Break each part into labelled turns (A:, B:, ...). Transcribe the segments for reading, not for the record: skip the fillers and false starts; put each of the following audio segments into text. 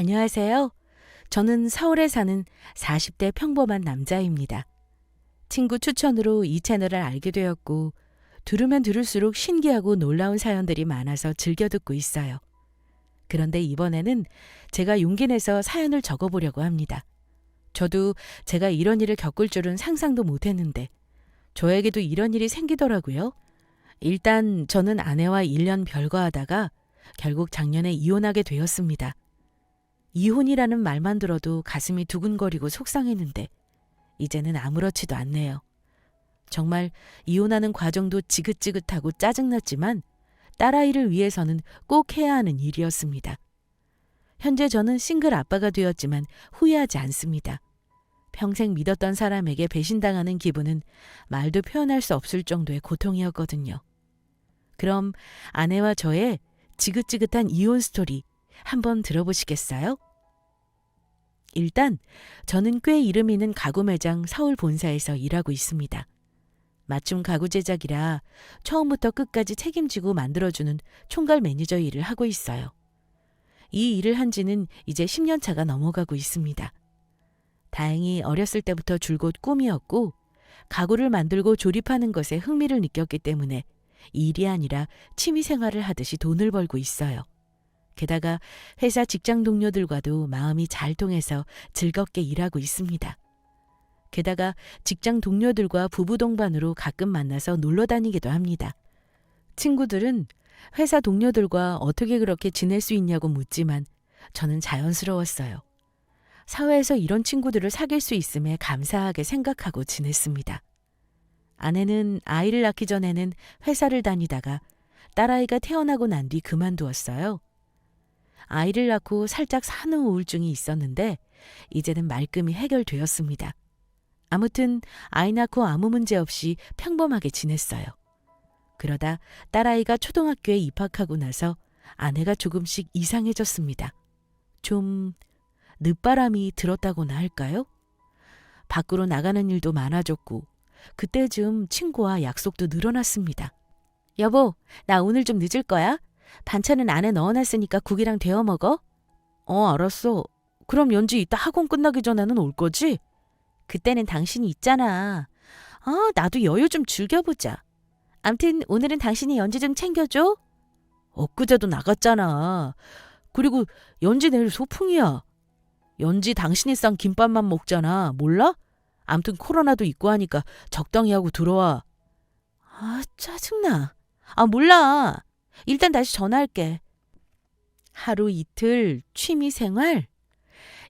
A: 안녕하세요. 저는 서울에 사는 40대 평범한 남자입니다. 친구 추천으로 이 채널을 알게 되었고, 들으면 들을수록 신기하고 놀라운 사연들이 많아서 즐겨 듣고 있어요. 그런데 이번에는 제가 용기 내서 사연을 적어보려고 합니다. 저도 제가 이런 일을 겪을 줄은 상상도 못했는데, 저에게도 이런 일이 생기더라고요. 일단 저는 아내와 1년 별거하다가 결국 작년에 이혼하게 되었습니다. 이혼이라는 말만 들어도 가슴이 두근거리고 속상했는데 이제는 아무렇지도 않네요. 정말 이혼하는 과정도 지긋지긋하고 짜증났지만 딸아이를 위해서는 꼭 해야 하는 일이었습니다. 현재 저는 싱글 아빠가 되었지만 후회하지 않습니다. 평생 믿었던 사람에게 배신당하는 기분은 말도 표현할 수 없을 정도의 고통이었거든요. 그럼 아내와 저의 지긋지긋한 이혼 스토리 한번 들어보시겠어요? 일단 저는 꽤 이름 있는 가구 매장 서울 본사에서 일하고 있습니다. 맞춤 가구 제작이라 처음부터 끝까지 책임지고 만들어주는 총괄 매니저 일을 하고 있어요. 이 일을 한 지는 이제 10년 차가 넘어가고 있습니다. 다행히 어렸을 때부터 줄곧 꿈이었고 가구를 만들고 조립하는 것에 흥미를 느꼈기 때문에 일이 아니라 취미 생활을 하듯이 돈을 벌고 있어요. 게다가 회사 직장 동료들과도 마음이 잘 통해서 즐겁게 일하고 있습니다. 게다가 직장 동료들과 부부 동반으로 가끔 만나서 놀러 다니기도 합니다. 친구들은 회사 동료들과 어떻게 그렇게 지낼 수 있냐고 묻지만 저는 자연스러웠어요. 사회에서 이런 친구들을 사귈 수 있음에 감사하게 생각하고 지냈습니다. 아내는 아이를 낳기 전에는 회사를 다니다가 딸아이가 태어나고 난 뒤 그만두었어요. 아이를 낳고 살짝 산후 우울증이 있었는데 이제는 말끔히 해결되었습니다. 아무튼 아이 낳고 아무 문제 없이 평범하게 지냈어요. 그러다 딸아이가 초등학교에 입학하고 나서 아내가 조금씩 이상해졌습니다. 좀 늦바람이 들었다고나 할까요? 밖으로 나가는 일도 많아졌고 그때쯤 친구와 약속도 늘어났습니다. 여보, 나 오늘 좀 늦을 거야? 반찬은 안에 넣어놨으니까 국이랑 데워 먹어? 알았어. 그럼 연지 이따 학원 끝나기 전에는 올 거지? 그때는 당신이 있잖아. 나도 여유 좀 즐겨보자. 암튼 오늘은 당신이 연지 좀 챙겨줘. 엊그제도 나갔잖아. 그리고 연지 내일 소풍이야. 연지 당신이 싼 김밥만 먹잖아. 몰라? 암튼 코로나도 있고 하니까 적당히 하고 들어와. 짜증나. 몰라. 일단 다시 전화할게. 하루 이틀 취미 생활?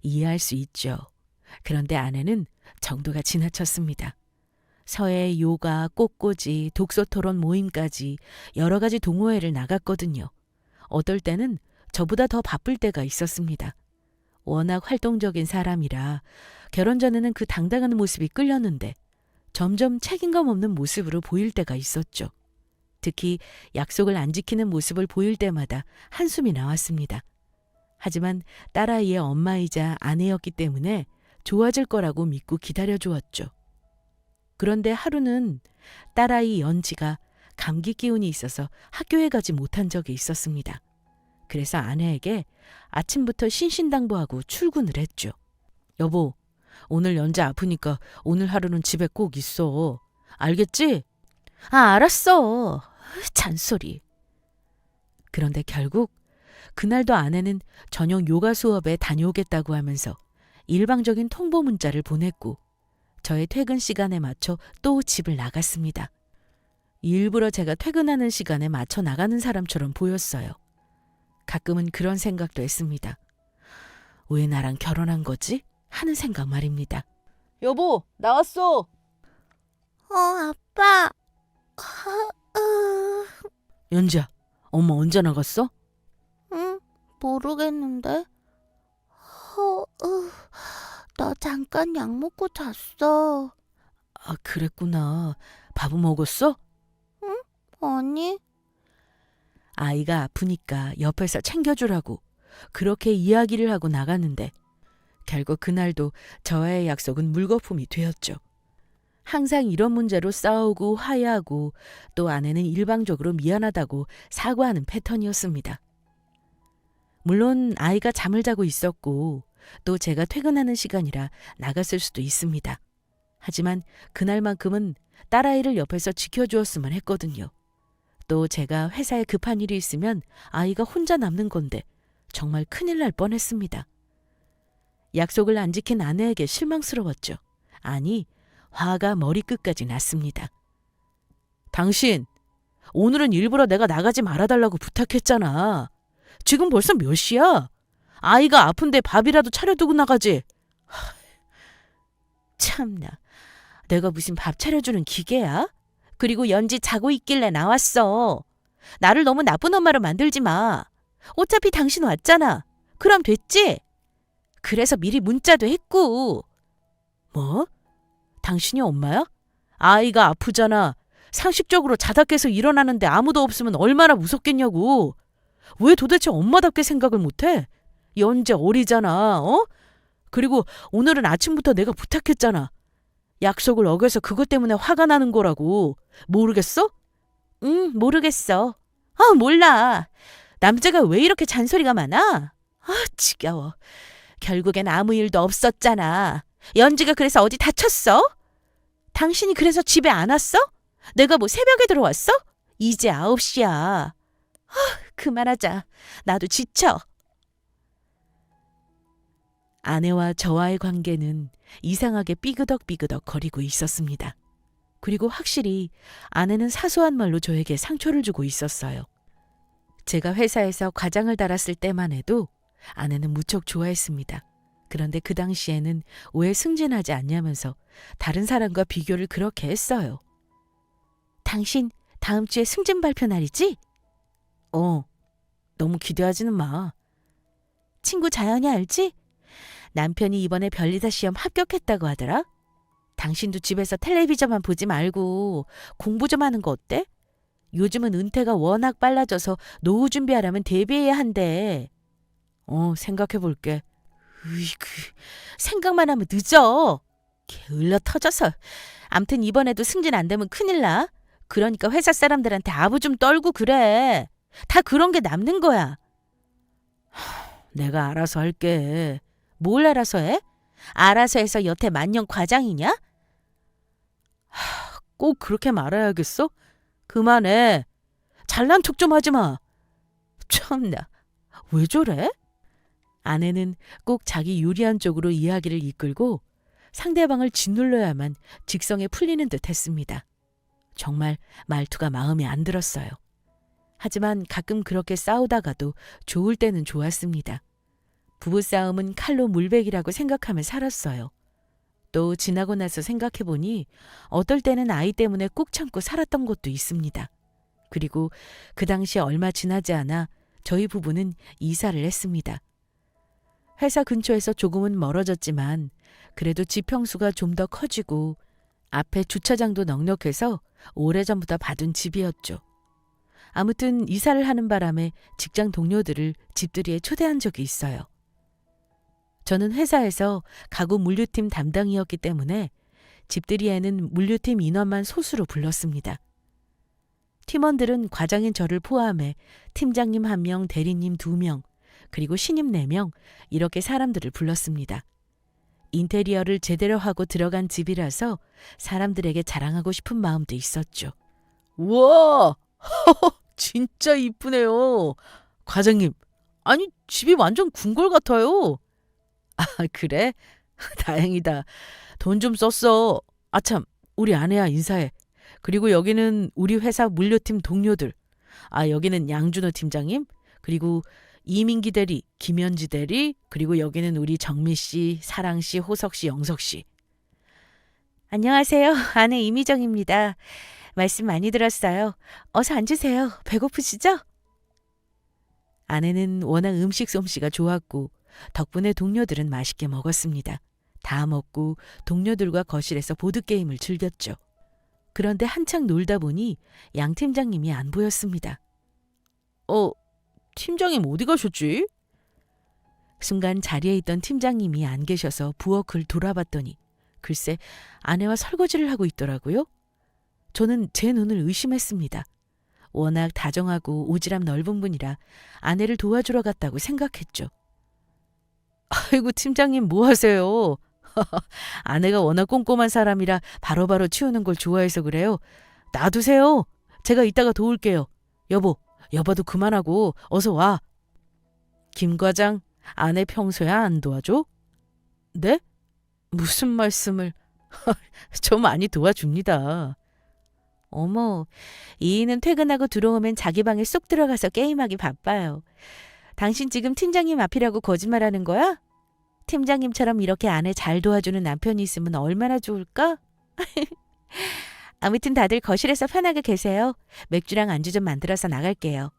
A: 이해할 수 있죠. 그런데 아내는 정도가 지나쳤습니다. 서예, 요가, 꽃꽂이, 독서 토론 모임까지 여러 가지 동호회를 나갔거든요. 어떨 때는 저보다 더 바쁠 때가 있었습니다. 워낙 활동적인 사람이라 결혼 전에는 그 당당한 모습이 끌렸는데 점점 책임감 없는 모습으로 보일 때가 있었죠. 특히 약속을 안 지키는 모습을 보일 때마다 한숨이 나왔습니다. 하지만 딸아이의 엄마이자 아내였기 때문에 좋아질 거라고 믿고 기다려주었죠. 그런데 하루는 딸아이 연지가 감기 기운이 있어서 학교에 가지 못한 적이 있었습니다. 그래서 아내에게 아침부터 신신당부하고 출근을 했죠. 여보, 오늘 연지 아프니까 오늘 하루는 집에 꼭 있어. 알겠지? 알았어. 잔소리. 그런데 결국 그날도 아내는 저녁 요가 수업에 다녀오겠다고 하면서 일방적인 통보 문자를 보냈고 저의 퇴근 시간에 맞춰 또 집을 나갔습니다. 일부러 제가 퇴근하는 시간에 맞춰 나가는 사람처럼 보였어요. 가끔은 그런 생각도 했습니다. 왜 나랑 결혼한 거지? 하는 생각 말입니다. 여보, 나왔어.
B: 아빠.
A: 연지야, 엄마 언제 나갔어?
B: 응, 모르겠는데. 나 잠깐 약 먹고 잤어.
A: 그랬구나. 밥은 먹었어?
B: 아니,
A: 아이가 아프니까 옆에서 챙겨주라고 그렇게 이야기를 하고 나갔는데 결국 그날도 저와의 약속은 물거품이 되었죠. 항상 이런 문제로 싸우고 화해하고 또 아내는 일방적으로 미안하다고 사과하는 패턴이었습니다. 물론 아이가 잠을 자고 있었고 또 제가 퇴근하는 시간이라 나갔을 수도 있습니다. 하지만 그날만큼은 딸아이를 옆에서 지켜주었으면 했거든요. 또 제가 회사에 급한 일이 있으면 아이가 혼자 남는 건데 정말 큰일 날 뻔했습니다. 약속을 안 지킨 아내에게 실망스러웠죠. 아니, 화가 머리끝까지 났습니다. 당신, 오늘은 일부러 내가 나가지 말아달라고 부탁했잖아. 지금 벌써 몇 시야? 아이가 아픈데 밥이라도 차려두고 나가지. 참나, 내가 무슨 밥 차려주는 기계야? 그리고 연지 자고 있길래 나왔어. 나를 너무 나쁜 엄마로 만들지 마. 어차피 당신 왔잖아. 그럼 됐지? 그래서 미리 문자도 했고. 뭐? 당신이 엄마야? 아이가 아프잖아. 상식적으로 자다 깨서 일어나는데 아무도 없으면 얼마나 무섭겠냐고. 왜 도대체 엄마답게 생각을 못해? 연재 어리잖아, 어? 그리고 오늘은 아침부터 내가 부탁했잖아. 약속을 어겨서 그것 때문에 화가 나는 거라고. 모르겠어? 응, 모르겠어. 아, 몰라. 남자가 왜 이렇게 잔소리가 많아? 아, 지겨워. 결국엔 아무 일도 없었잖아. 연지가 그래서 어디 다쳤어? 당신이 그래서 집에 안 왔어? 내가 뭐 새벽에 들어왔어? 이제 9시야. 아, 그만하자. 나도 지쳐. 아내와 저와의 관계는 이상하게 삐그덕삐그덕 거리고 있었습니다. 그리고 확실히 아내는 사소한 말로 저에게 상처를 주고 있었어요. 제가 회사에서 과장을 달았을 때만 해도 아내는 무척 좋아했습니다. 그런데 그 당시에는 왜 승진하지 않냐면서 다른 사람과 비교를 그렇게 했어요. 당신 다음 주에 승진 발표 날이지? 너무 기대하지는 마. 친구 자연이 알지? 남편이 이번에 별리사 시험 합격했다고 하더라. 당신도 집에서 텔레비전만 보지 말고 공부 좀 하는 거 어때? 요즘은 은퇴가 워낙 빨라져서 노후 준비하려면 대비해야 한대. 생각해 볼게. 으이그, 생각만 하면 늦어. 게을러 터져서. 암튼 이번에도 승진 안 되면 큰일 나. 그러니까 회사 사람들한테 아부 좀 떨고 그래. 다 그런 게 남는 거야. 내가 알아서 할게. 뭘 알아서 해? 알아서 해서 여태 만년 과장이냐? 꼭 그렇게 말해야겠어? 그만해. 잘난 척 좀 하지 마. 참나, 왜 저래? 아내는 꼭 자기 유리한 쪽으로 이야기를 이끌고 상대방을 짓눌러야만 직성에 풀리는 듯 했습니다. 정말 말투가 마음에 안 들었어요. 하지만 가끔 그렇게 싸우다가도 좋을 때는 좋았습니다. 부부싸움은 칼로 물베기라고 생각하며 살았어요. 또 지나고 나서 생각해보니 어떨 때는 아이 때문에 꾹 참고 살았던 것도 있습니다. 그리고 그 당시 얼마 지나지 않아 저희 부부는 이사를 했습니다. 회사 근처에서 조금은 멀어졌지만 그래도 집 평수가 좀 더 커지고 앞에 주차장도 넉넉해서 오래전부터 봐둔 집이었죠. 아무튼 이사를 하는 바람에 직장 동료들을 집들이에 초대한 적이 있어요. 저는 회사에서 가구 물류팀 담당이었기 때문에 집들이에는 물류팀 인원만 소수로 불렀습니다. 팀원들은 과장인 저를 포함해 팀장님 1명, 대리님 2명, 그리고 신임 4명 이렇게 사람들을 불렀습니다. 인테리어를 제대로 하고 들어간 집이라서 사람들에게 자랑하고 싶은 마음도 있었죠. 우와! 진짜 이쁘네요. 과장님, 아니 집이 완전 궁궐 같아요. 아, 그래? 다행이다. 돈 좀 썼어. 아참, 우리 아내야 인사해. 그리고 여기는 우리 회사 물류팀 동료들. 여기는 양준호 팀장님, 그리고 이민기 대리, 김현지 대리, 그리고 여기는 우리 정미 씨, 사랑 씨, 호석 씨, 영석 씨. 안녕하세요. 아내 이미정입니다. 말씀 많이 들었어요. 어서 앉으세요. 배고프시죠? 아내는 워낙 음식 솜씨가 좋았고 덕분에 동료들은 맛있게 먹었습니다. 다 먹고 동료들과 거실에서 보드게임을 즐겼죠. 그런데 한창 놀다 보니 양 팀장님이 안 보였습니다. 팀장님 어디 가셨지? 순간 자리에 있던 팀장님이 안 계셔서 부엌을 돌아봤더니 글쎄 아내와 설거지를 하고 있더라고요. 저는 제 눈을 의심했습니다. 워낙 다정하고 오지랖 넓은 분이라 아내를 도와주러 갔다고 생각했죠. 아이고, 팀장님 뭐 하세요? 아내가 워낙 꼼꼼한 사람이라 바로바로 치우는 걸 좋아해서 그래요. 놔두세요. 제가 이따가 도울게요. 여보도 그만하고 어서 와. 김 과장, 아내 평소에 안 도와줘? 네? 무슨 말씀을. 저 많이 도와줍니다. 어머, 이인은 퇴근하고 들어오면 자기 방에 쏙 들어가서 게임하기 바빠요. 당신 지금 팀장님 앞이라고 거짓말하는 거야? 팀장님처럼 이렇게 아내 잘 도와주는 남편이 있으면 얼마나 좋을까? 아무튼 다들 거실에서 편하게 계세요. 맥주랑 안주 좀 만들어서 나갈게요.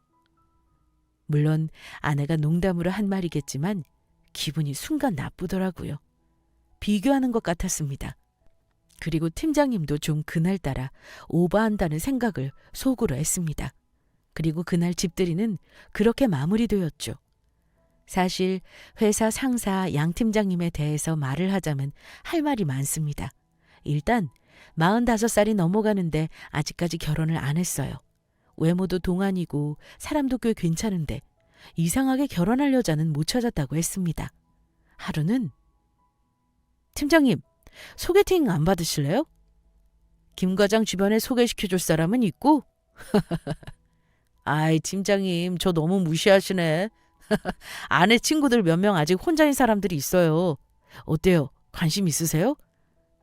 A: 물론 아내가 농담으로 한 말이겠지만 기분이 순간 나쁘더라고요. 비교하는 것 같았습니다. 그리고 팀장님도 좀 그날따라 오버한다는 생각을 속으로 했습니다. 그리고 그날 집들이는 그렇게 마무리되었죠. 사실 회사 상사 양 팀장님에 대해서 말을 하자면 할 말이 많습니다. 일단 45살이 넘어가는데 아직까지 결혼을 안 했어요. 외모도 동안이고 사람도 꽤 괜찮은데 이상하게 결혼할 여자는 못 찾았다고 했습니다. 하루는 팀장님, 소개팅 안 받으실래요? 김 과장 주변에 소개시켜줄 사람은 있고? 아이, 팀장님, 저 너무 무시하시네. 아내 친구들 몇 명 아직 혼자인 사람들이 있어요. 어때요? 관심 있으세요?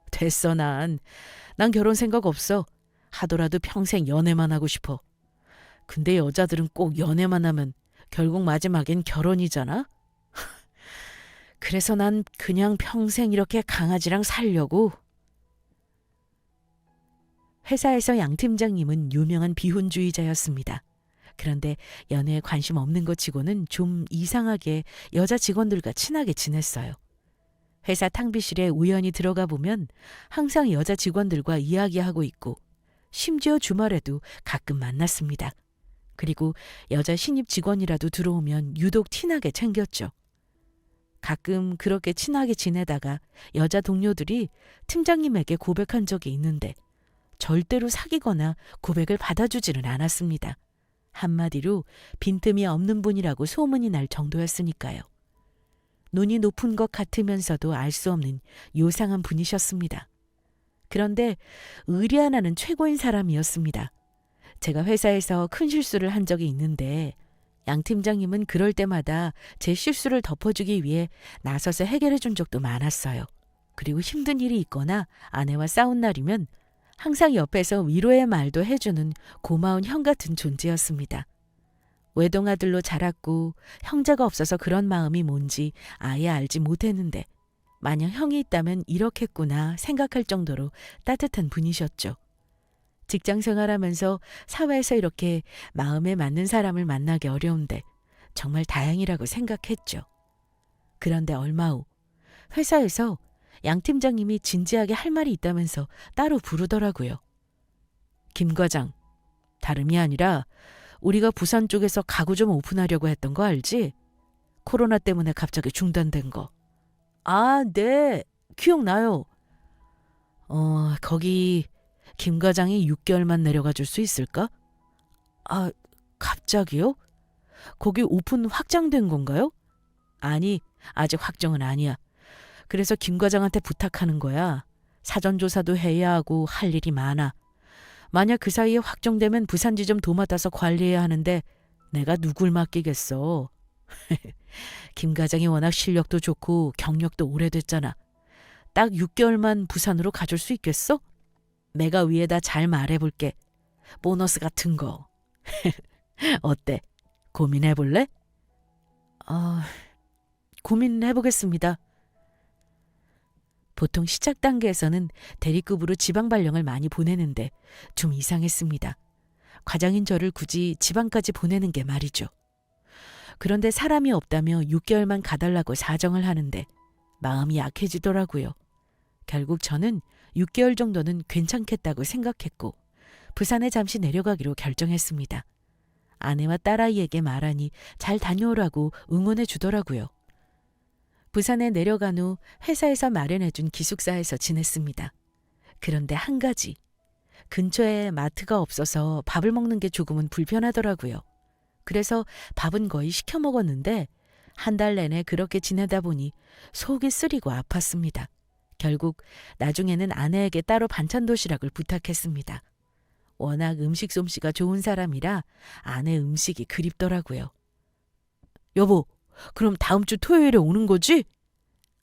A: 됐어, 난 결혼 생각 없어. 하더라도 평생 연애만 하고 싶어. 근데 여자들은 꼭 연애만 하면 결국 마지막엔 결혼이잖아? 그래서 난 그냥 평생 이렇게 강아지랑 살려고. 회사에서 양 팀장님은 유명한 비혼주의자였습니다. 그런데 연애에 관심 없는 것 치고는 좀 이상하게 여자 직원들과 친하게 지냈어요. 회사 탕비실에 우연히 들어가 보면 항상 여자 직원들과 이야기하고 있고 심지어 주말에도 가끔 만났습니다. 그리고 여자 신입 직원이라도 들어오면 유독 티나게 챙겼죠. 가끔 그렇게 친하게 지내다가 여자 동료들이 팀장님에게 고백한 적이 있는데 절대로 사귀거나 고백을 받아주지는 않았습니다. 한마디로 빈틈이 없는 분이라고 소문이 날 정도였으니까요. 눈이 높은 것 같으면서도 알 수 없는 요상한 분이셨습니다. 그런데 의리 하나는 최고인 사람이었습니다. 제가 회사에서 큰 실수를 한 적이 있는데 양 팀장님은 그럴 때마다 제 실수를 덮어주기 위해 나서서 해결해 준 적도 많았어요. 그리고 힘든 일이 있거나 아내와 싸운 날이면 항상 옆에서 위로의 말도 해주는 고마운 형 같은 존재였습니다. 외동아들로 자랐고 형제가 없어서 그런 마음이 뭔지 아예 알지 못했는데 만약 형이 있다면 이렇겠구나 생각할 정도로 따뜻한 분이셨죠. 직장 생활하면서 사회에서 이렇게 마음에 맞는 사람을 만나기 어려운데 정말 다행이라고 생각했죠. 그런데 얼마 후 회사에서 양 팀장님이 진지하게 할 말이 있다면서 따로 부르더라고요. 김 과장, 다름이 아니라 우리가 부산 쪽에서 가구 좀 오픈하려고 했던 거 알지? 코로나 때문에 갑자기 중단된 거. 아, 네. 기억나요. 거기 김 과장이 6개월만 내려가 줄 수 있을까? 아, 갑자기요? 거기 오픈 확장된 건가요? 아니, 아직 확정은 아니야. 그래서 김 과장한테 부탁하는 거야. 사전조사도 해야 하고 할 일이 많아. 만약 그 사이에 확정되면 부산지 좀 도맡아서 관리해야 하는데 내가 누굴 맡기겠어. 김 과장이 워낙 실력도 좋고 경력도 오래됐잖아. 딱 6개월만 부산으로 가줄 수 있겠어? 내가 위에다 잘 말해볼게. 보너스 같은 거. 어때? 고민해볼래? 고민해보겠습니다. 보통 시작 단계에서는 대리급으로 지방 발령을 많이 보내는데 좀 이상했습니다. 과장인 저를 굳이 지방까지 보내는 게 말이죠. 그런데 사람이 없다며 6개월만 가달라고 사정을 하는데 마음이 약해지더라고요. 결국 저는 6개월 정도는 괜찮겠다고 생각했고 부산에 잠시 내려가기로 결정했습니다. 아내와 딸아이에게 말하니 잘 다녀오라고 응원해 주더라고요. 부산에 내려간 후 회사에서 마련해준 기숙사에서 지냈습니다. 그런데 한 가지, 근처에 마트가 없어서 밥을 먹는 게 조금은 불편하더라고요. 그래서 밥은 거의 시켜 먹었는데 한 달 내내 그렇게 지내다 보니 속이 쓰리고 아팠습니다. 결국 나중에는 아내에게 따로 반찬 도시락을 부탁했습니다. 워낙 음식 솜씨가 좋은 사람이라 아내 음식이 그립더라고요. 여보, 그럼 다음 주 토요일에 오는 거지?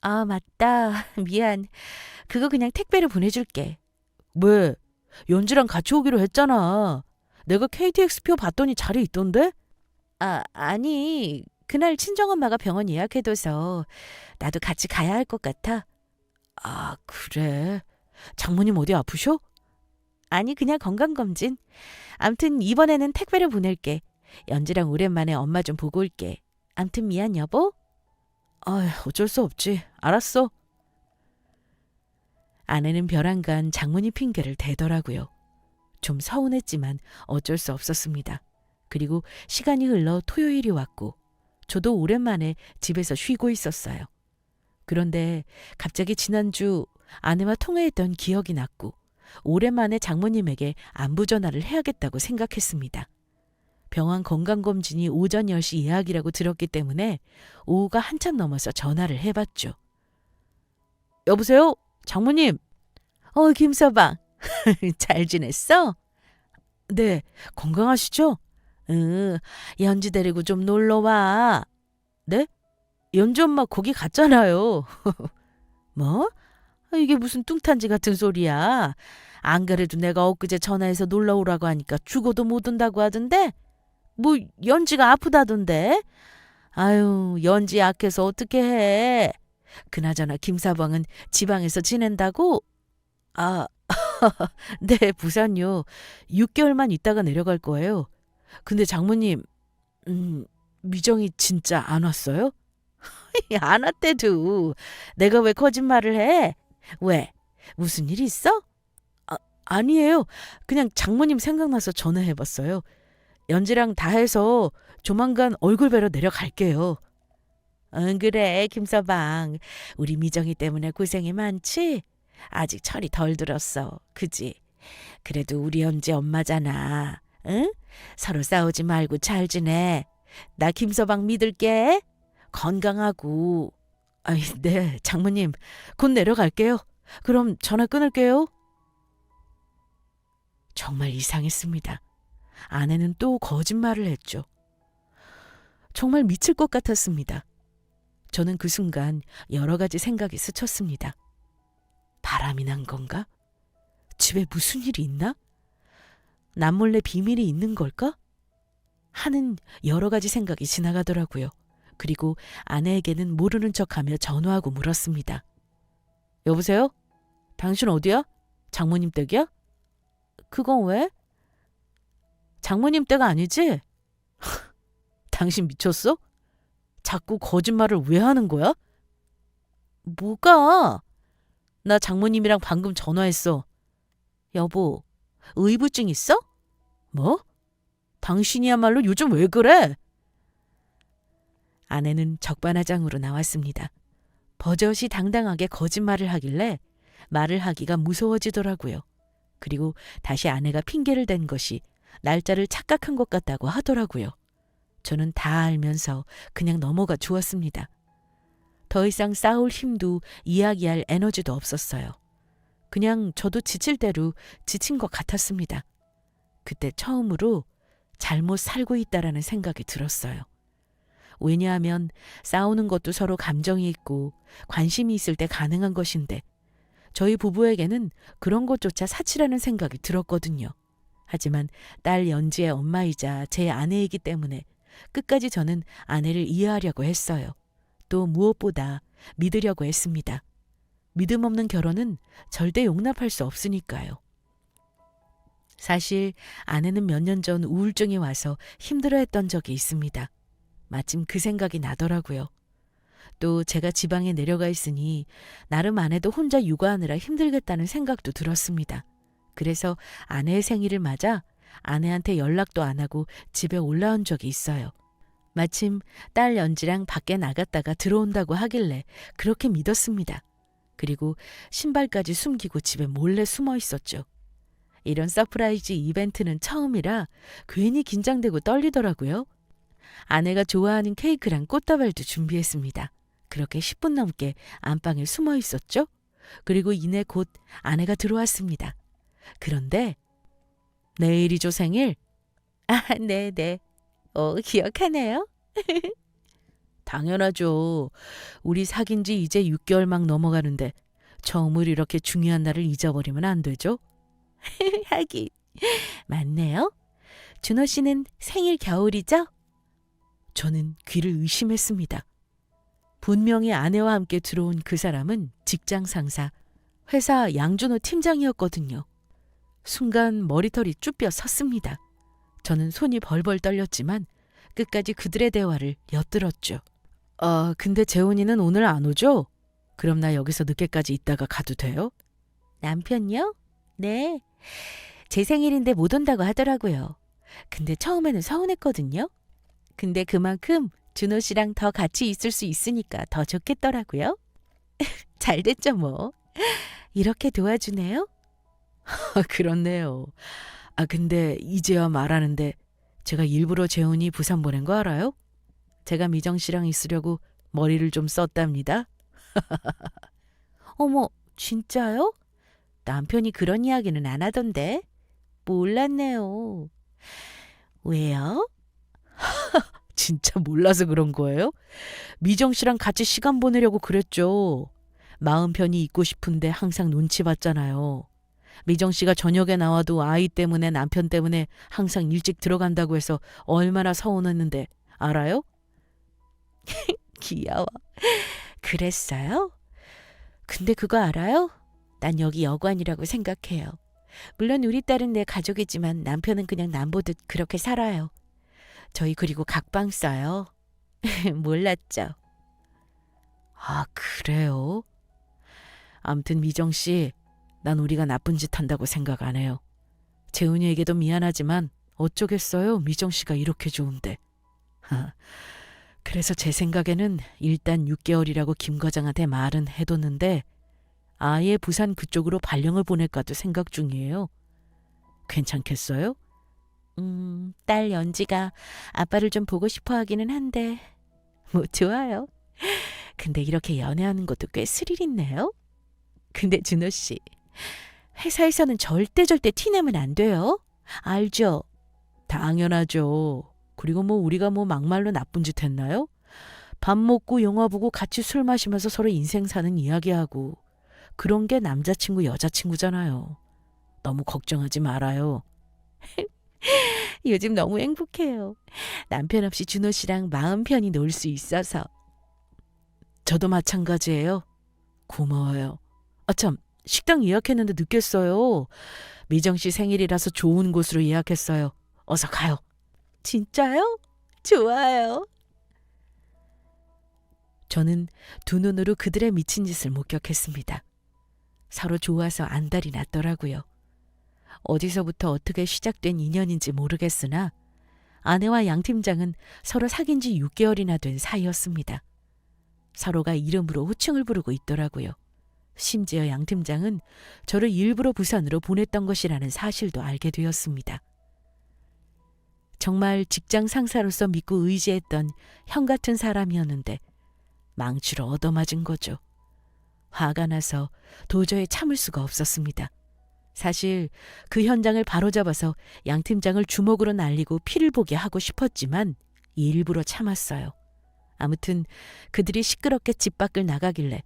A: 아, 맞다. 미안. 그거 그냥 택배로 보내줄게. 왜? 연지랑 같이 오기로 했잖아. 내가 KTX표 봤더니 자리 있던데? 아니. 그날 친정엄마가 병원 예약해둬서 나도 같이 가야 할 것 같아. 아, 그래? 장모님 어디 아프셔? 아니, 그냥 건강검진. 암튼 이번에는 택배를 보낼게. 연지랑 오랜만에 엄마 좀 보고 올게. 암튼 미안, 여보. 어쩔 수 없지. 알았어. 아내는 벼랑간 장모님 핑계를 대더라고요. 좀 서운했지만 어쩔 수 없었습니다. 그리고 시간이 흘러 토요일이 왔고 저도 오랜만에 집에서 쉬고 있었어요. 그런데 갑자기 지난주 아내와 통화했던 기억이 났고 오랜만에 장모님에게 안부 전화를 해야겠다고 생각했습니다. 병원 건강검진이 오전 10시 예약이라고 들었기 때문에 오후가 한참 넘어서 전화를 해봤죠. 여보세요? 장모님. 김서방. 잘 지냈어? 네, 건강하시죠? 응, 연지 데리고 좀 놀러와. 네? 연지 엄마 거기 갔잖아요. 뭐? 이게 무슨 뚱딴지 같은 소리야. 안 그래도 내가 엊그제 전화해서 놀러 오라고 하니까 죽어도 못 온다고 하던데? 뭐 연지가 아프다던데? 아유, 연지 약해서 어떻게 해. 그나저나 김사방은 지방에서 지낸다고? 아, 네, 부산요. 6개월만 있다가 내려갈 거예요. 근데 장모님, 미정이 진짜 안 왔어요? 안 왔대도. 내가 왜 거짓말을 해? 왜? 무슨 일 있어? 아니에요. 그냥 장모님 생각나서 전화해봤어요. 연지랑 다 해서 조만간 얼굴 뵈러 내려갈게요. 응, 그래, 김서방. 우리 미정이 때문에 고생이 많지? 아직 철이 덜 들었어. 그지? 그래도 우리 연지 엄마잖아. 응? 서로 싸우지 말고 잘 지내. 나 김서방 믿을게. 건강하고. 네, 장모님. 곧 내려갈게요. 그럼 전화 끊을게요. 정말 이상했습니다. 아내는 또 거짓말을 했죠. 정말 미칠 것 같았습니다. 저는 그 순간 여러 가지 생각이 스쳤습니다. 바람이 난 건가? 집에 무슨 일이 있나? 남몰래 비밀이 있는 걸까? 하는 여러 가지 생각이 지나가더라고요. 그리고 아내에게는 모르는 척하며 전화하고 물었습니다. 여보세요? 당신 어디야? 장모님 댁이야? 그건 왜? 장모님 댁 아니지? 당신 미쳤어? 자꾸 거짓말을 왜 하는 거야? 뭐가? 나 장모님이랑 방금 전화했어. 여보, 의부증 있어? 뭐? 당신이야말로 요즘 왜 그래? 아내는 적반하장으로 나왔습니다. 버젓이 당당하게 거짓말을 하길래 말을 하기가 무서워지더라고요. 그리고 다시 아내가 핑계를 댄 것이 날짜를 착각한 것 같다고 하더라고요. 저는 다 알면서 그냥 넘어가 주었습니다. 더 이상 싸울 힘도 이야기할 에너지도 없었어요. 그냥 저도 지칠 대로 지친 것 같았습니다. 그때 처음으로 잘못 살고 있다라는 생각이 들었어요. 왜냐하면 싸우는 것도 서로 감정이 있고 관심이 있을 때 가능한 것인데 저희 부부에게는 그런 것조차 사치라는 생각이 들었거든요. 하지만 딸 연지의 엄마이자 제 아내이기 때문에 끝까지 저는 아내를 이해하려고 했어요. 또 무엇보다 믿으려고 했습니다. 믿음 없는 결혼은 절대 용납할 수 없으니까요. 사실 아내는 몇 년 전 우울증이 와서 힘들어했던 적이 있습니다. 마침 그 생각이 나더라고요. 또 제가 지방에 내려가 있으니 나름 아내도 혼자 육아하느라 힘들겠다는 생각도 들었습니다. 그래서 아내의 생일을 맞아 아내한테 연락도 안 하고 집에 올라온 적이 있어요. 마침 딸 연지랑 밖에 나갔다가 들어온다고 하길래 그렇게 믿었습니다. 그리고 신발까지 숨기고 집에 몰래 숨어 있었죠. 이런 서프라이즈 이벤트는 처음이라 괜히 긴장되고 떨리더라고요. 아내가 좋아하는 케이크랑 꽃다발도 준비했습니다. 그렇게 10분 넘게 안방에 숨어 있었죠. 그리고 이내 곧 아내가 들어왔습니다. 그런데 내일이죠, 생일? 아, 네네. 기억하네요. 당연하죠. 우리 사귄 지 이제 6개월 막 넘어가는데 처음으로 이렇게 중요한 날을 잊어버리면 안 되죠? 하긴. 맞네요. 준호 씨는 생일 겨울이죠? 저는 귀를 의심했습니다. 분명히 아내와 함께 들어온 그 사람은 직장 상사, 회사 양준호 팀장이었거든요. 순간 머리털이 쭈뼛 섰습니다. 저는 손이 벌벌 떨렸지만 끝까지 그들의 대화를 엿들었죠. 근데 재훈이는 오늘 안 오죠? 그럼 나 여기서 늦게까지 있다가 가도 돼요? 남편요? 네. 제 생일인데 못 온다고 하더라고요. 근데 처음에는 서운했거든요. 근데 그만큼 준호 씨랑 더 같이 있을 수 있으니까 더 좋겠더라고요. 잘 됐죠 뭐. 이렇게 도와주네요? 그렇네요. 근데 이제야 말하는데 제가 일부러 재훈이 부산 보낸 거 알아요? 제가 미정 씨랑 있으려고 머리를 좀 썼답니다. 어머, 진짜요? 남편이 그런 이야기는 안 하던데. 몰랐네요. 왜요? 진짜 몰라서 그런 거예요? 미정 씨랑 같이 시간 보내려고 그랬죠. 마음 편히 있고 싶은데 항상 눈치 봤잖아요. 미정 씨가 저녁에 나와도 아이 때문에 남편 때문에 항상 일찍 들어간다고 해서 얼마나 서운했는데 알아요? 귀여워. 그랬어요? 근데 그거 알아요? 난 여기 여관이라고 생각해요. 물론 우리 딸은 내 가족이지만 남편은 그냥 남보듯 그렇게 살아요. 저희 그리고 각방 써요. 몰랐죠? 그래요? 암튼 미정 씨, 난 우리가 나쁜 짓 한다고 생각 안 해요. 재훈이에게도 미안하지만 어쩌겠어요, 미정 씨가 이렇게 좋은데. 그래서 제 생각에는 일단 6개월이라고 김 과장한테 말은 해뒀는데 아예 부산 그쪽으로 발령을 보낼까도 생각 중이에요. 괜찮겠어요? 딸 연지가 아빠를 좀 보고 싶어 하기는 한데 뭐 좋아요. 근데 이렇게 연애하는 것도 꽤 스릴 있네요. 근데 준호 씨, 회사에서는 절대 티내면 안 돼요. 알죠? 당연하죠. 그리고 우리가 막말로 나쁜 짓 했나요? 밥 먹고 영화 보고 같이 술 마시면서 서로 인생 사는 이야기하고 그런 게 남자친구 여자친구잖아요. 너무 걱정하지 말아요. 요즘 너무 행복해요. 남편 없이 준호 씨랑 마음 편히 놀 수 있어서. 저도 마찬가지예요. 고마워요. 참, 식당 예약했는데 늦겠어요. 미정 씨 생일이라서 좋은 곳으로 예약했어요. 어서 가요. 진짜요? 좋아요. 저는 두 눈으로 그들의 미친 짓을 목격했습니다. 서로 좋아서 안달이 났더라고요. 어디서부터 어떻게 시작된 인연인지 모르겠으나 아내와 양 팀장은 서로 사귄 지 6개월이나 된 사이였습니다. 서로가 이름으로 호칭을 부르고 있더라고요. 심지어 양 팀장은 저를 일부러 부산으로 보냈던 것이라는 사실도 알게 되었습니다. 정말 직장 상사로서 믿고 의지했던 형 같은 사람이었는데 망치로 얻어맞은 거죠. 화가 나서 도저히 참을 수가 없었습니다. 사실 그 현장을 바로잡아서 양 팀장을 주먹으로 날리고 피를 보게 하고 싶었지만 일부러 참았어요. 아무튼 그들이 시끄럽게 집 밖을 나가길래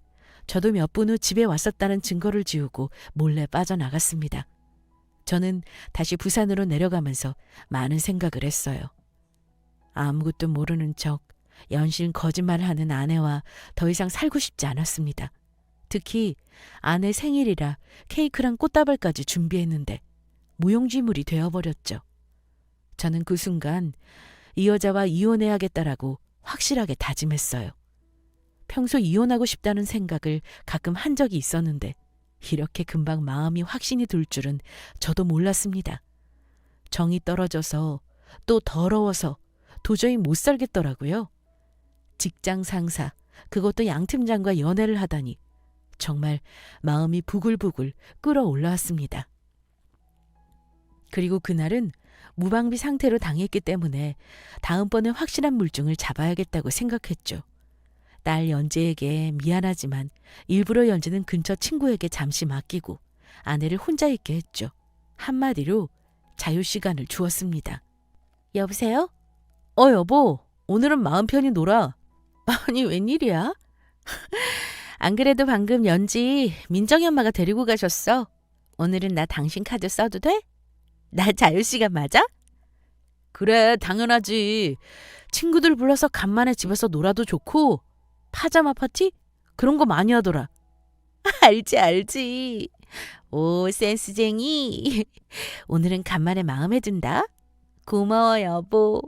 A: 저도 몇 분 후 집에 왔었다는 증거를 지우고 몰래 빠져나갔습니다. 저는 다시 부산으로 내려가면서 많은 생각을 했어요. 아무것도 모르는 척 연신 거짓말을 하는 아내와 더 이상 살고 싶지 않았습니다. 특히 아내 생일이라 케이크랑 꽃다발까지 준비했는데 무용지물이 되어버렸죠. 저는 그 순간 이 여자와 이혼해야겠다라고 확실하게 다짐했어요. 평소 이혼하고 싶다는 생각을 가끔 한 적이 있었는데 이렇게 금방 마음이 확신이 들 줄은 저도 몰랐습니다. 정이 떨어져서 또 더러워서 도저히 못 살겠더라고요. 직장 상사, 그것도 양 팀장과 연애를 하다니 정말 마음이 부글부글 끓어올라왔습니다. 그리고 그날은 무방비 상태로 당했기 때문에 다음번에 확실한 물증을 잡아야겠다고 생각했죠. 딸 연재에게 미안하지만 일부러 연재는 근처 친구에게 잠시 맡기고 아내를 혼자 있게 했죠. 한마디로 자유시간을 주었습니다. 여보세요? 여보, 오늘은 마음 편히 놀아. 아니, 웬일이야? 안 그래도 방금 연지 민정이 엄마가 데리고 가셨어. 오늘은 나 당신 카드 써도 돼? 나 자유시간 맞아? 그래, 당연하지. 친구들 불러서 간만에 집에서 놀아도 좋고 파자마 파티? 그런 거 많이 하더라. 알지, 알지. 오, 센스쟁이. 오늘은 간만에 마음에 든다. 고마워, 여보.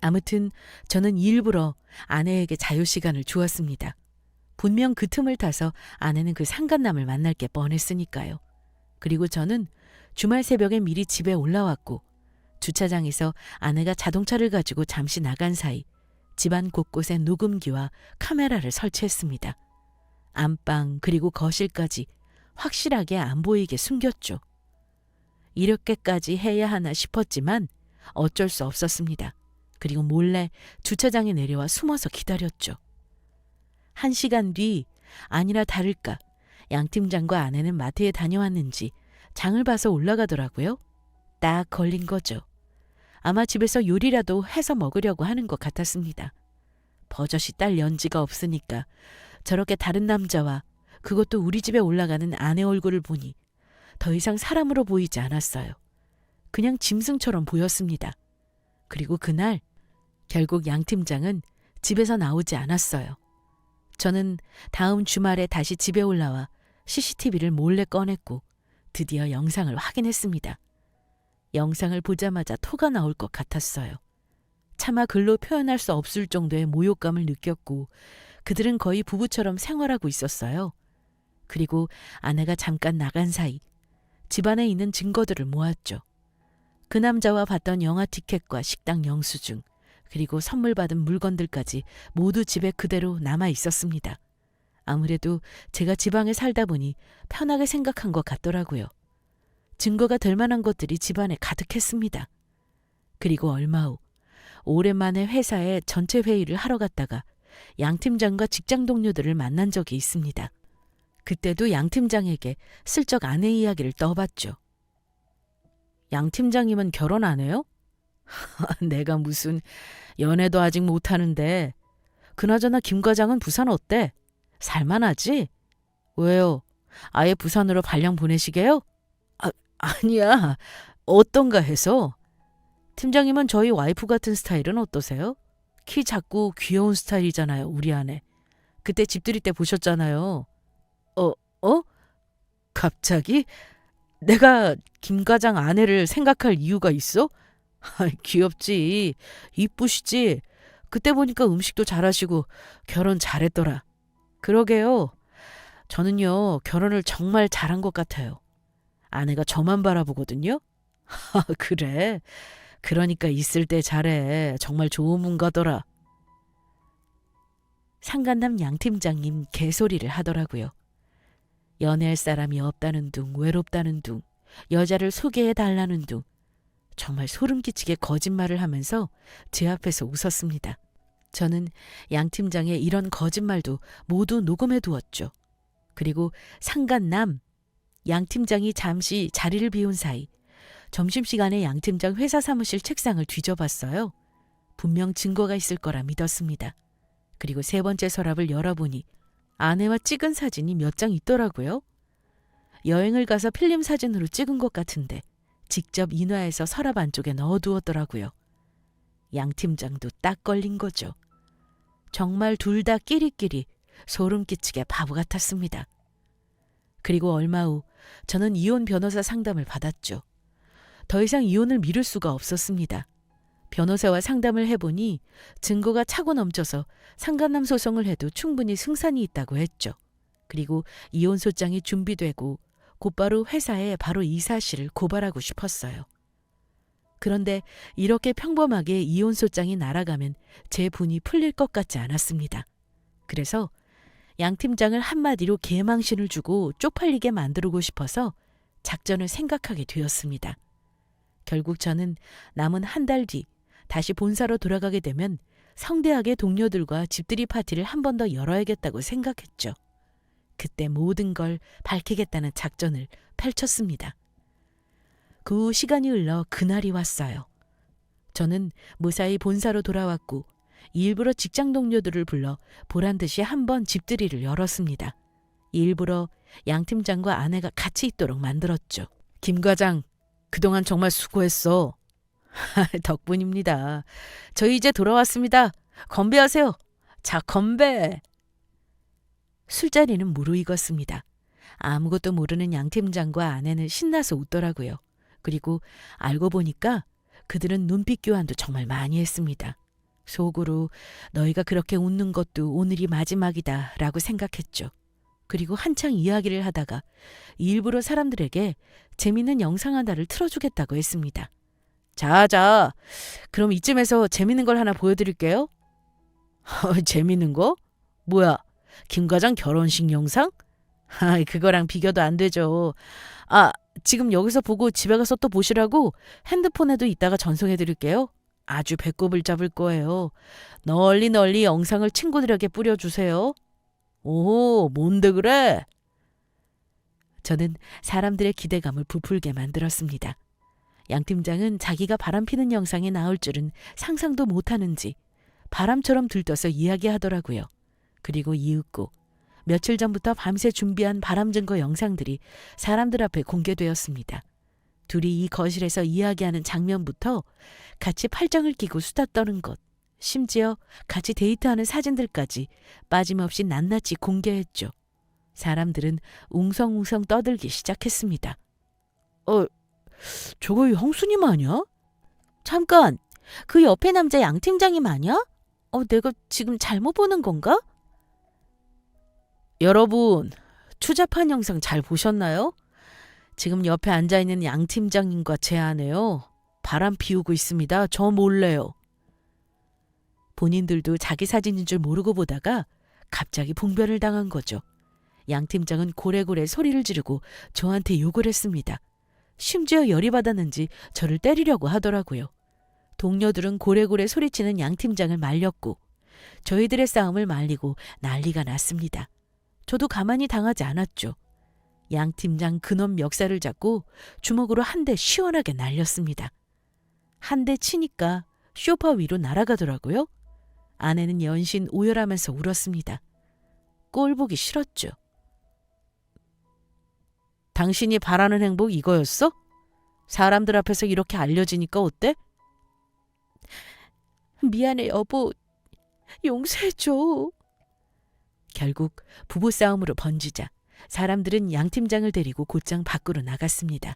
A: 아무튼 저는 일부러 아내에게 자유시간을 주었습니다. 분명 그 틈을 타서 아내는 그 상간남을 만날 게 뻔했으니까요. 그리고 저는 주말 새벽에 미리 집에 올라왔고 주차장에서 아내가 자동차를 가지고 잠시 나간 사이 집안 곳곳에 녹음기와 카메라를 설치했습니다. 안방 그리고 거실까지 확실하게 안 보이게 숨겼죠. 이렇게까지 해야 하나 싶었지만 어쩔 수 없었습니다. 그리고 몰래 주차장에 내려와 숨어서 기다렸죠. 1시간 뒤 아니나 다를까 양 팀장과 아내는 마트에 다녀왔는지 장을 봐서 올라가더라고요. 딱 걸린 거죠. 아마 집에서 요리라도 해서 먹으려고 하는 것 같았습니다. 버젓이 딸 연지가 없으니까 저렇게 다른 남자와 그것도 우리 집에 올라가는 아내 얼굴을 보니 더 이상 사람으로 보이지 않았어요. 그냥 짐승처럼 보였습니다. 그리고 그날 결국 양 팀장은 집에서 나오지 않았어요. 저는 다음 주말에 다시 집에 올라와 CCTV를 몰래 꺼냈고 드디어 영상을 확인했습니다. 영상을 보자마자 토가 나올 것 같았어요. 차마 글로 표현할 수 없을 정도의 모욕감을 느꼈고 그들은 거의 부부처럼 생활하고 있었어요. 그리고 아내가 잠깐 나간 사이 집안에 있는 증거들을 모았죠. 그 남자와 봤던 영화 티켓과 식당 영수증 그리고 선물 받은 물건들까지 모두 집에 그대로 남아 있었습니다. 아무래도 제가 지방에 살다 보니 편하게 생각한 것 같더라고요. 증거가 될 만한 것들이 집안에 가득했습니다. 그리고 얼마 후 오랜만에 회사에 전체 회의를 하러 갔다가 양 팀장과 직장 동료들을 만난 적이 있습니다. 그때도 양 팀장에게 슬쩍 아내 이야기를 떠봤죠. 양 팀장님은 결혼 안 해요? 내가 무슨 연애도 아직 못하는데. 그나저나 김 과장은 부산 어때? 살만하지? 왜요? 아예 부산으로 발령 보내시게요? 아니야. 어떤가 해서. 팀장님은 저희 와이프 같은 스타일은 어떠세요? 키 작고 귀여운 스타일이잖아요, 우리 아내. 그때 집들이 때 보셨잖아요. 갑자기? 내가 김 과장 아내를 생각할 이유가 있어? 귀엽지. 이쁘시지. 그때 보니까 음식도 잘하시고 결혼 잘했더라. 그러게요. 저는요, 결혼을 정말 잘한 것 같아요. 아내가 저만 바라보거든요. 그래. 그러니까 있을 때 잘해. 정말 좋은 분가더라. 상간남 양 팀장님 개소리를 하더라고요. 연애할 사람이 없다는 둥, 외롭다는 둥, 여자를 소개해달라는 둥. 정말 소름 끼치게 거짓말을 하면서 제 앞에서 웃었습니다. 저는 양 팀장의 이런 거짓말도 모두 녹음해 두었죠. 그리고 상간남, 양 팀장이 잠시 자리를 비운 사이 점심시간에 양 팀장 회사 사무실 책상을 뒤져봤어요. 분명 증거가 있을 거라 믿었습니다. 그리고 3번째 서랍을 열어보니 아내와 찍은 사진이 몇 장 있더라고요. 여행을 가서 필름 사진으로 찍은 것 같은데 직접 인화해서 서랍 안쪽에 넣어두었더라고요. 양 팀장도 딱 걸린 거죠. 정말 둘 다 끼리끼리 소름 끼치게 바보 같았습니다. 그리고 얼마 후 저는 이혼 변호사 상담을 받았죠. 더 이상 이혼을 미룰 수가 없었습니다. 변호사와 상담을 해보니 증거가 차고 넘쳐서 상간남 소송을 해도 충분히 승산이 있다고 했죠. 그리고 이혼 소장이 준비되고 곧바로 회사에 바로 이 사실을 고발하고 싶었어요. 그런데 이렇게 평범하게 이혼 소장이 날아가면 제 분이 풀릴 것 같지 않았습니다. 그래서 양 팀장을 한마디로 개망신을 주고 쪽팔리게 만들고 싶어서 작전을 생각하게 되었습니다. 결국 저는 남은 한 달 뒤 다시 본사로 돌아가게 되면 성대하게 동료들과 집들이 파티를 한 번 더 열어야겠다고 생각했죠. 그때 모든 걸 밝히겠다는 작전을 펼쳤습니다. 그 후 시간이 흘러 그날이 왔어요. 저는 무사히 본사로 돌아왔고 일부러 직장 동료들을 불러 보란듯이 한 번 집들이를 열었습니다. 일부러 양 팀장과 아내가 같이 있도록 만들었죠. 김 과장, 그동안 정말 수고했어. 덕분입니다. 저희 이제 돌아왔습니다. 건배하세요. 자, 건배. 술자리는 무르익었습니다. 아무것도 모르는 양 팀장과 아내는 신나서 웃더라고요. 그리고 알고 보니까 그들은 눈빛 교환도 정말 많이 했습니다. 속으로 너희가 그렇게 웃는 것도 오늘이 마지막이다 라고 생각했죠. 그리고 한창 이야기를 하다가 일부러 사람들에게 재밌는 영상 하나를 틀어주겠다고 했습니다. 자, 그럼 이쯤에서 재밌는 걸 하나 보여드릴게요. 재밌는 거? 뭐야, 김 과장 결혼식 영상? 그거랑 비교도 안 되죠. 지금 여기서 보고 집에 가서 또 보시라고 핸드폰에도 이따가 전송해드릴게요. 아주 배꼽을 잡을 거예요. 널리 영상을 친구들에게 뿌려주세요. 오, 뭔데 그래? 저는 사람들의 기대감을 부풀게 만들었습니다. 양 팀장은 자기가 바람피는 영상에 나올 줄은 상상도 못하는지 바람처럼 들떠서 이야기하더라고요. 그리고 이윽고 며칠 전부터 밤새 준비한 바람 증거 영상들이 사람들 앞에 공개되었습니다. 둘이 이 거실에서 이야기하는 장면부터 같이 팔짱을 끼고 수다 떠는 것, 심지어 같이 데이트하는 사진들까지 빠짐없이 낱낱이 공개했죠. 사람들은 웅성웅성 떠들기 시작했습니다. 저거 형수님 아니야? 잠깐, 그 옆에 남자 양 팀장님 아니야? 내가 지금 잘못 보는 건가? 여러분, 추잡한 영상 잘 보셨나요? 지금 옆에 앉아있는 양 팀장님과 제 아내요. 바람 피우고 있습니다. 저 몰래요. 본인들도 자기 사진인 줄 모르고 보다가 갑자기 봉변을 당한 거죠. 양 팀장은 고래고래 소리를 지르고 저한테 욕을 했습니다. 심지어 열이 받았는지 저를 때리려고 하더라고요. 동료들은 고래고래 소리치는 양 팀장을 말렸고 저희들의 싸움을 말리고 난리가 났습니다. 저도 가만히 당하지 않았죠. 양 팀장 그놈 멱살을 잡고 주먹으로 한 대 시원하게 날렸습니다. 한 대 치니까 소파 위로 날아가더라고요. 아내는 연신 오열하면서 울었습니다. 꼴 보기 싫었죠. 당신이 바라는 행복 이거였어? 사람들 앞에서 이렇게 알려지니까 어때? 미안해 여보. 용서해줘. 결국 부부싸움으로 번지자 사람들은 양 팀장을 데리고 곧장 밖으로 나갔습니다.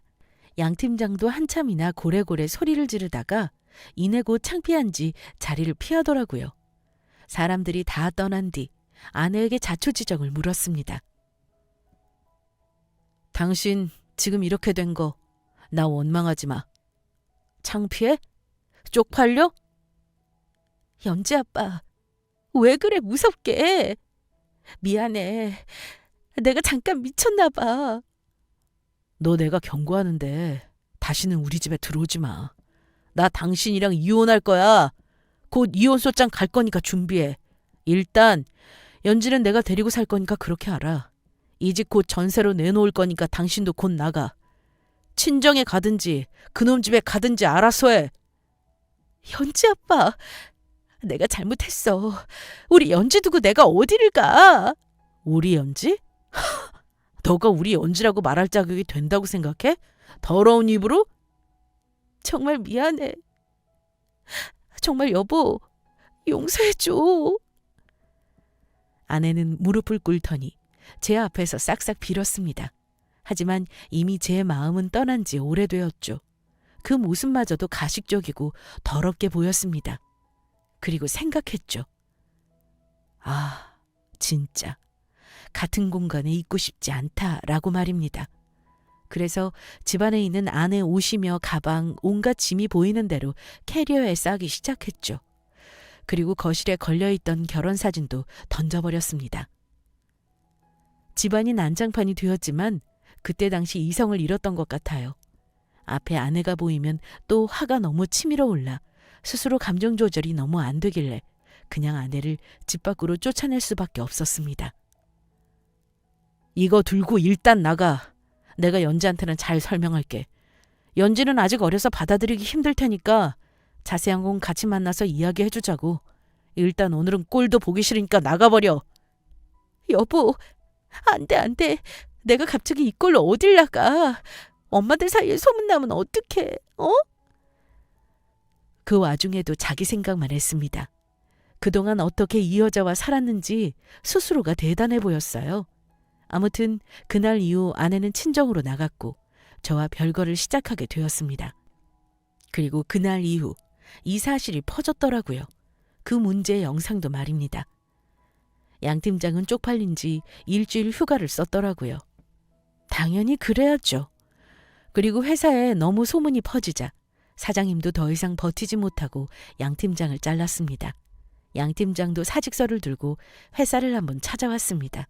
A: 양 팀장도 한참이나 고래고래 소리를 지르다가 이내 곧 창피한지 자리를 피하더라고요. 사람들이 다 떠난 뒤 아내에게 자초지정을 물었습니다. 당신 지금 이렇게 된 거 나 원망하지 마. 창피해? 쪽팔려? 연지 아빠, 왜 그래 무섭게. 미안해. 내가 잠깐 미쳤나 봐. 너 내가 경고하는데 다시는 우리 집에 들어오지 마. 나 당신이랑 이혼할 거야. 곧 이혼소장 갈 거니까 준비해. 일단 연지는 내가 데리고 살 거니까 그렇게 알아. 이 집 곧 전세로 내놓을 거니까 당신도 곧 나가. 친정에 가든지 그놈 집에 가든지 알아서 해. 연지 아빠, 내가 잘못했어. 우리 연지 두고 내가 어디를 가? 우리 연지? 너가 우리 연지라고 말할 자격이 된다고 생각해? 더러운 입으로? 정말 미안해. 정말 여보, 용서해줘. 아내는 무릎을 꿇더니 제 앞에서 싹싹 빌었습니다. 하지만 이미 제 마음은 떠난 지 오래되었죠. 그 모습마저도 가식적이고 더럽게 보였습니다. 그리고 생각했죠. 진짜 같은 공간에 있고 싶지 않다라고 말입니다. 그래서 집안에 있는 아내 옷이며 가방, 온갖 짐이 보이는 대로 캐리어에 싸기 시작했죠. 그리고 거실에 걸려있던 결혼사진도 던져버렸습니다. 집안이 난장판이 되었지만 그때 당시 이성을 잃었던 것 같아요. 앞에 아내가 보이면 또 화가 너무 치밀어 올라 스스로 감정 조절이 너무 안 되길래 그냥 아내를 집 밖으로 쫓아낼 수밖에 없었습니다. 이거 들고 일단 나가. 내가 연지한테는 잘 설명할게. 연지는 아직 어려서 받아들이기 힘들 테니까 자세한 건 같이 만나서 이야기해주자고. 일단 오늘은 꼴도 보기 싫으니까 나가버려. 여보, 안 돼. 내가 갑자기 이 꼴로 어딜 나가. 엄마들 사이에 소문나면 어떡해, 어? 그 와중에도 자기 생각만 했습니다. 그동안 어떻게 이 여자와 살았는지 스스로가 대단해 보였어요. 아무튼 그날 이후 아내는 친정으로 나갔고 저와 별거를 시작하게 되었습니다. 그리고 그날 이후 이 사실이 퍼졌더라고요. 그 문제의 영상도 말입니다. 양 팀장은 쪽팔린 지 일주일 휴가를 썼더라고요. 당연히 그래야죠. 그리고 회사에 너무 소문이 퍼지자 사장님도 더 이상 버티지 못하고 양 팀장을 잘랐습니다. 양 팀장도 사직서를 들고 회사를 한번 찾아왔습니다.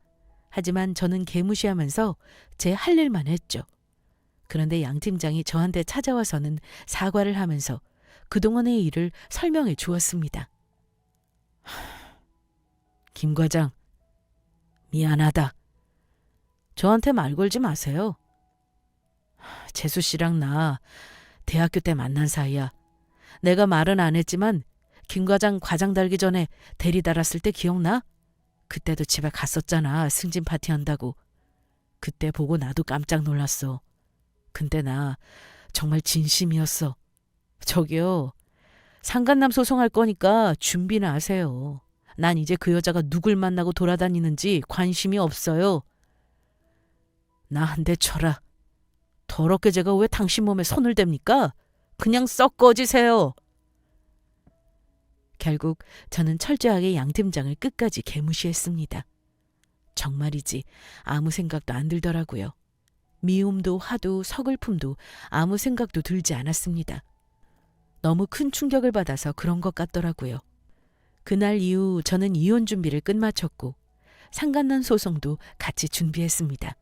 A: 하지만 저는 개무시하면서 제 할 일만 했죠. 그런데 양 팀장이 저한테 찾아와서는 사과를 하면서 그동안의 일을 설명해 주었습니다. 김 과장, 미안하다. 저한테 말 걸지 마세요. 재수 씨랑 나 대학교 때 만난 사이야. 내가 말은 안 했지만 김 과장 과장 달기 전에 대리 달았을 때 기억나? 그때도 집에 갔었잖아. 승진 파티 한다고. 그때 보고 나도 깜짝 놀랐어. 근데 나 정말 진심이었어. 저기요. 상간남 소송할 거니까 준비나 하세요. 난 이제 그 여자가 누굴 만나고 돌아다니는지 관심이 없어요. 나 한 대 쳐라. 더럽게 제가 왜 당신 몸에 손을 댑니까? 그냥 썩 꺼지세요. 결국 저는 철저하게 양 팀장을 끝까지 개무시했습니다. 정말이지 아무 생각도 안 들더라고요. 미움도 화도 서글픔도 아무 생각도 들지 않았습니다. 너무 큰 충격을 받아서 그런 것 같더라고요. 그날 이후 저는 이혼 준비를 끝마쳤고 상간난 소송도 같이 준비했습니다.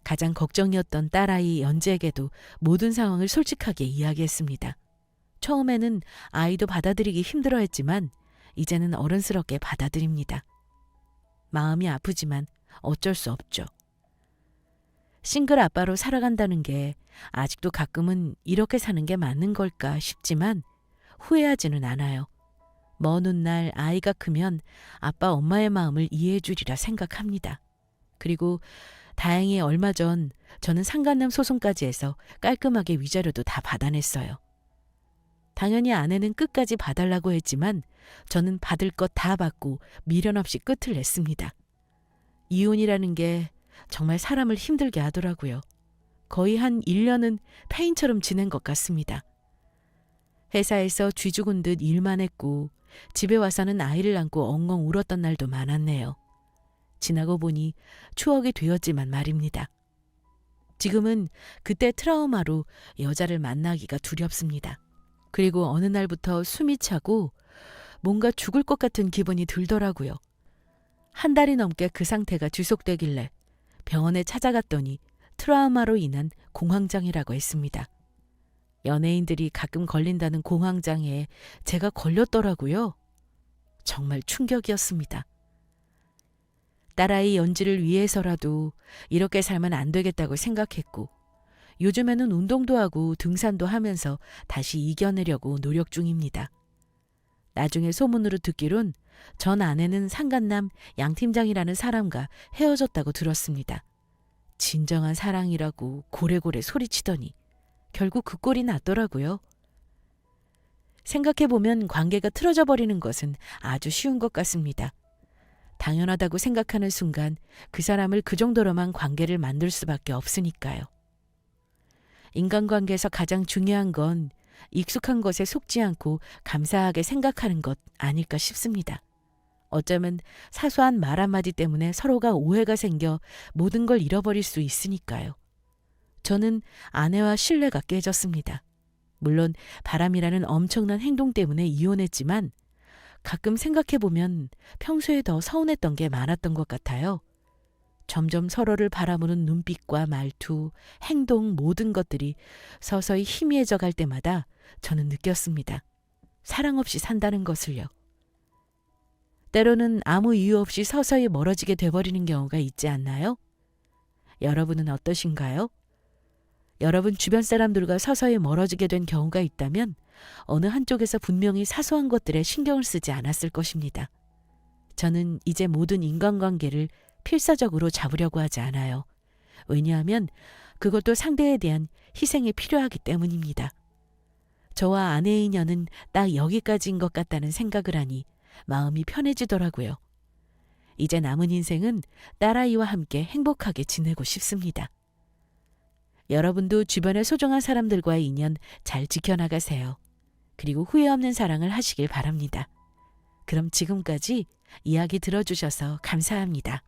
A: 가장 걱정이었던 딸아이 연지에게도 모든 상황을 솔직하게 이야기했습니다. 처음에는 아이도 받아들이기 힘들어했지만 이제는 어른스럽게 받아들입니다. 마음이 아프지만 어쩔 수 없죠. 싱글 아빠로 살아간다는 게 아직도 가끔은 이렇게 사는 게 맞는 걸까 싶지만 후회하지는 않아요. 먼 훗날 아이가 크면 아빠 엄마의 마음을 이해해 주리라 생각합니다. 그리고 다행히 얼마 전 저는 상간남 소송까지 해서 깔끔하게 위자료도 다 받아냈어요. 당연히 아내는 끝까지 봐달라고 했지만 저는 받을 것 다 받고 미련 없이 끝을 냈습니다. 이혼이라는 게 정말 사람을 힘들게 하더라고요. 거의 한 1년은 페인처럼 지낸 것 같습니다. 회사에서 쥐 죽은 듯 일만 했고 집에 와서는 아이를 안고 엉엉 울었던 날도 많았네요. 지나고 보니 추억이 되었지만 말입니다. 지금은 그때 트라우마로 여자를 만나기가 두렵습니다. 그리고 어느 날부터 숨이 차고 뭔가 죽을 것 같은 기분이 들더라고요. 한 달이 넘게 그 상태가 지속되길래 병원에 찾아갔더니 트라우마로 인한 공황장애라고 했습니다. 연예인들이 가끔 걸린다는 공황장애에 제가 걸렸더라고요. 정말 충격이었습니다. 딸아이 연지를 위해서라도 이렇게 살면 안 되겠다고 생각했고 요즘에는 운동도 하고 등산도 하면서 다시 이겨내려고 노력 중입니다. 나중에 소문으로 듣기론 전 아내는 상간남 양 팀장이라는 사람과 헤어졌다고 들었습니다. 진정한 사랑이라고 고래고래 소리치더니 결국 그 꼴이 났더라고요. 생각해보면 관계가 틀어져 버리는 것은 아주 쉬운 것 같습니다. 당연하다고 생각하는 순간 그 사람을 그 정도로만 관계를 만들 수밖에 없으니까요. 인간관계에서 가장 중요한 건 익숙한 것에 속지 않고 감사하게 생각하는 것 아닐까 싶습니다. 어쩌면 사소한 말 한마디 때문에 서로가 오해가 생겨 모든 걸 잃어버릴 수 있으니까요. 저는 아내와 신뢰가 깨졌습니다. 물론 바람이라는 엄청난 행동 때문에 이혼했지만 가끔 생각해보면 평소에 더 서운했던 게 많았던 것 같아요. 점점 서로를 바라보는 눈빛과 말투, 행동 모든 것들이 서서히 희미해져 갈 때마다 저는 느꼈습니다. 사랑 없이 산다는 것을요. 때로는 아무 이유 없이 서서히 멀어지게 돼버리는 경우가 있지 않나요? 여러분은 어떠신가요? 여러분 주변 사람들과 서서히 멀어지게 된 경우가 있다면 어느 한쪽에서 분명히 사소한 것들에 신경을 쓰지 않았을 것입니다. 저는 이제 모든 인간관계를 필사적으로 잡으려고 하지 않아요. 왜냐하면 그것도 상대에 대한 희생이 필요하기 때문입니다. 저와 아내의 인연은 딱 여기까지인 것 같다는 생각을 하니 마음이 편해지더라고요. 이제 남은 인생은 딸아이와 함께 행복하게 지내고 싶습니다. 여러분도 주변의 소중한 사람들과의 인연 잘 지켜나가세요. 그리고 후회 없는 사랑을 하시길 바랍니다. 그럼 지금까지 이야기 들어주셔서 감사합니다.